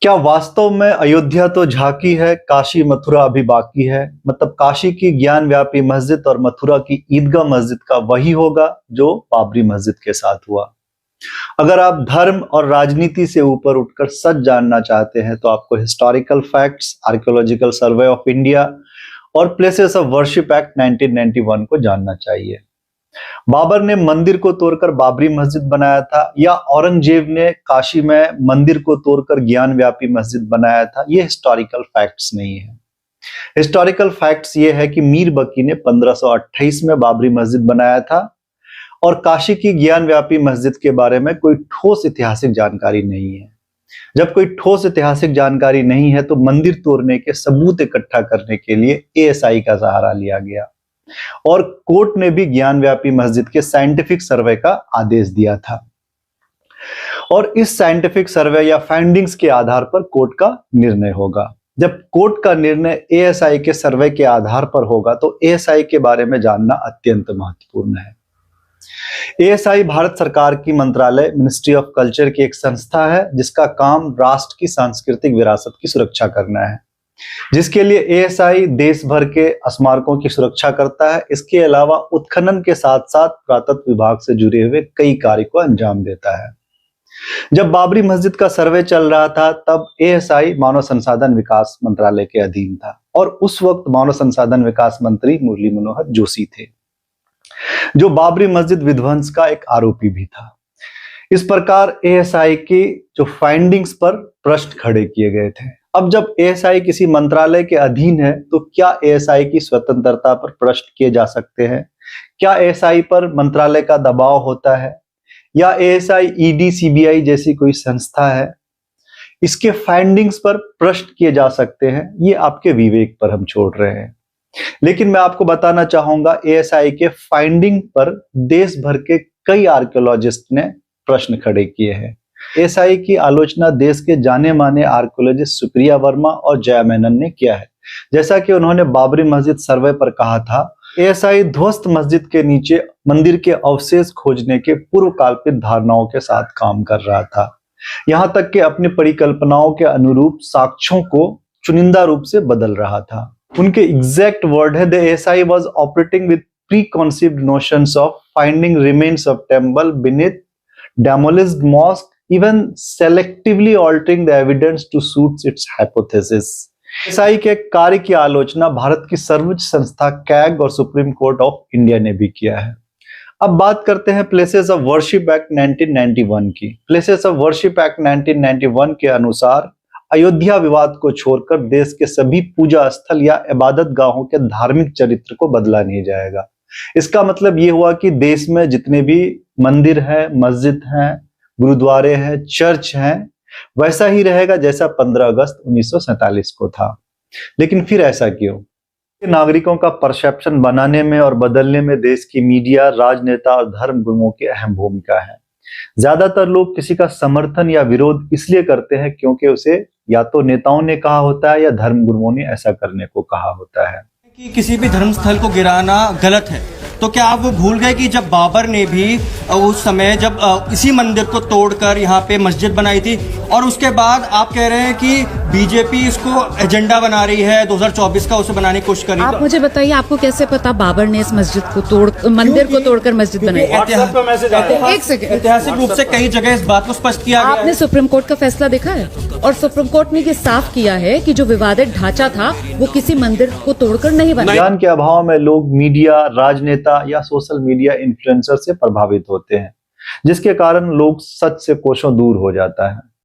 क्या वास्तव में अयोध्या तो झांकी है, काशी मथुरा अभी बाकी है? मतलब काशी की ज्ञान व्यापी मस्जिद और मथुरा की ईदगाह मस्जिद का वही होगा जो बाबरी मस्जिद के साथ हुआ। अगर आप धर्म और राजनीति से ऊपर उठकर सच जानना चाहते हैं तो आपको historical facts, archaeological survey of India और प्लेसेस ऑफ वर्शिप एक्ट 1991 को जानना चाहिए। बाबर ने मंदिर को तोड़कर बाबरी मस्जिद बनाया था या औरंगजेब ने काशी में मंदिर को तोड़कर ज्ञान व्यापी मस्जिद बनाया था, ये हिस्टोरिकल फैक्ट्स नहीं है। हिस्टोरिकल फैक्ट्स ये है कि मीर बकी ने 1528 में बाबरी मस्जिद बनाया था और काशी की ज्ञान व्यापी मस्जिद के बारे में कोई ठोस ऐतिहासिक जानकारी नहीं है। जब कोई ठोस ऐतिहासिक जानकारी नहीं है तो मंदिर तोड़ने के सबूत इकट्ठा करने के लिए एएसआई का सहारा लिया गया और कोर्ट ने भी ज्ञान व्यापी मस्जिद के साइंटिफिक सर्वे का आदेश दिया था और इस साइंटिफिक सर्वे या फाइंडिंग्स के आधार पर कोर्ट का निर्णय होगा। जब कोर्ट का निर्णय एएसआई के सर्वे के आधार पर होगा तो एएसआई के बारे में जानना अत्यंत महत्वपूर्ण है। एएसआई भारत सरकार की मंत्रालय मिनिस्ट्री ऑफ कल्चर की एक संस्था है जिसका काम राष्ट्र की सांस्कृतिक विरासत की सुरक्षा करना है, जिसके लिए एएसआई देश भर के स्मारकों की सुरक्षा करता है। इसके अलावा उत्खनन के साथ साथ पुरातत्व विभाग से जुड़े हुए कई कार्य को अंजाम देता है। जब बाबरी मस्जिद का सर्वे चल रहा था तब एएसआई मानव संसाधन विकास मंत्रालय के अधीन था और उस वक्त मानव संसाधन विकास मंत्री मुरली मनोहर जोशी थे, जो बाबरी मस्जिद विध्वंस का एक आरोपी भी था। इस प्रकार एएसआई की जो फाइंडिंग्स पर प्रश्न खड़े किए गए थे। अब जब एएसआई किसी मंत्रालय के अधीन है तो क्या एएसआई की स्वतंत्रता पर प्रश्न किए जा सकते हैं? क्या एएसआई पर मंत्रालय का दबाव होता है या एएसआई ईडी सीबीआई जैसी कोई संस्था है? इसके फाइंडिंग्स पर प्रश्न किए जा सकते हैं, ये आपके विवेक पर हम छोड़ रहे हैं। लेकिन मैं आपको बताना चाहूंगा एएसआई के फाइंडिंग पर देश भर के कई आर्कियोलॉजिस्ट ने प्रश्न खड़े किए हैं। एएसआई की आलोचना देश के जाने माने आर्कियोलॉजिस्ट सुप्रिया वर्मा और जया मेनन ने किया है। जैसा कि उन्होंने बाबरी मस्जिद सर्वे पर कहा था, एएसआई ध्वस्त मस्जिद के नीचे मंदिर के अवशेष खोजने के पूर्व कल्पित धारणाओं के साथ काम कर रहा था, यहां तक कि अपनी परिकल्पनाओं के अनुरूप साक्ष्यों को चुनिंदा रूप से बदल रहा था। उनके एग्जैक्ट वर्ड है, the ASI was operating with preconceived notions of finding remains of temple beneath demolished mosque, even selectively altering the evidence to suit its hypothesis। ASI के कार्य की आलोचना भारत की सर्वोच्च संस्था कैग और सुप्रीम कोर्ट ऑफ इंडिया ने भी किया है। अब बात करते हैं प्लेसेस ऑफ वर्शिप एक्ट 1991 की। प्लेसेस ऑफ वर्शिप एक्ट 1991 के अनुसार अयोध्या विवाद को छोड़कर देश के सभी पूजा स्थल या इबादत गाहों के धार्मिक चरित्र को बदला नहीं जाएगा। इसका मतलब ये हुआ कि देश में जितने भी मंदिर हैं, मस्जिद हैं, गुरुद्वारे हैं, चर्च हैं, वैसा ही रहेगा जैसा 15 अगस्त 1947 को था। लेकिन फिर ऐसा क्यों? नागरिकों का परसेप्शन बनाने में और बदलने में देश की मीडिया, राजनेता और धर्म गुरुओं की अहम भूमिका है। ज्यादातर लोग किसी का समर्थन या विरोध इसलिए करते हैं क्योंकि उसे या तो नेताओं ने कहा होता है या धर्म गुरुओं ने ऐसा करने को कहा होता है। कि किसी भी धर्म स्थल को गिराना गलत है, तो क्या आप वो भूल गए कि जब बाबर ने भी उस समय जब इसी मंदिर को तोड़कर यहाँ पे मस्जिद बनाई थी और उसके बाद आप कह रहे हैं कि बीजेपी इसको एजेंडा बना रही है 2024 का, उसे बनाने की कोशिश कर रही है। आप मुझे बताइए, आपको कैसे पता बाबर ने इस मस्जिद को मंदिर को तोड़कर मस्जिद बनाई? एक सेकंड, ऐतिहासिक रूप से कई जगह इस बात को स्पष्ट किया गया है। आपने सुप्रीम कोर्ट का फैसला देखा है और सुप्रीम कोर्ट ने ये साफ किया है कि जो विवादित ढांचा था वो किसी मंदिर को तोड़कर नहीं बना। ज्ञान के अभाव में लोग मीडिया, राजनेता या सोशल मीडिया इन्फ्लुएंसर से प्रभावित होते हैं, जिसके कारण लोग सच से कोसों दूर हो जाता है।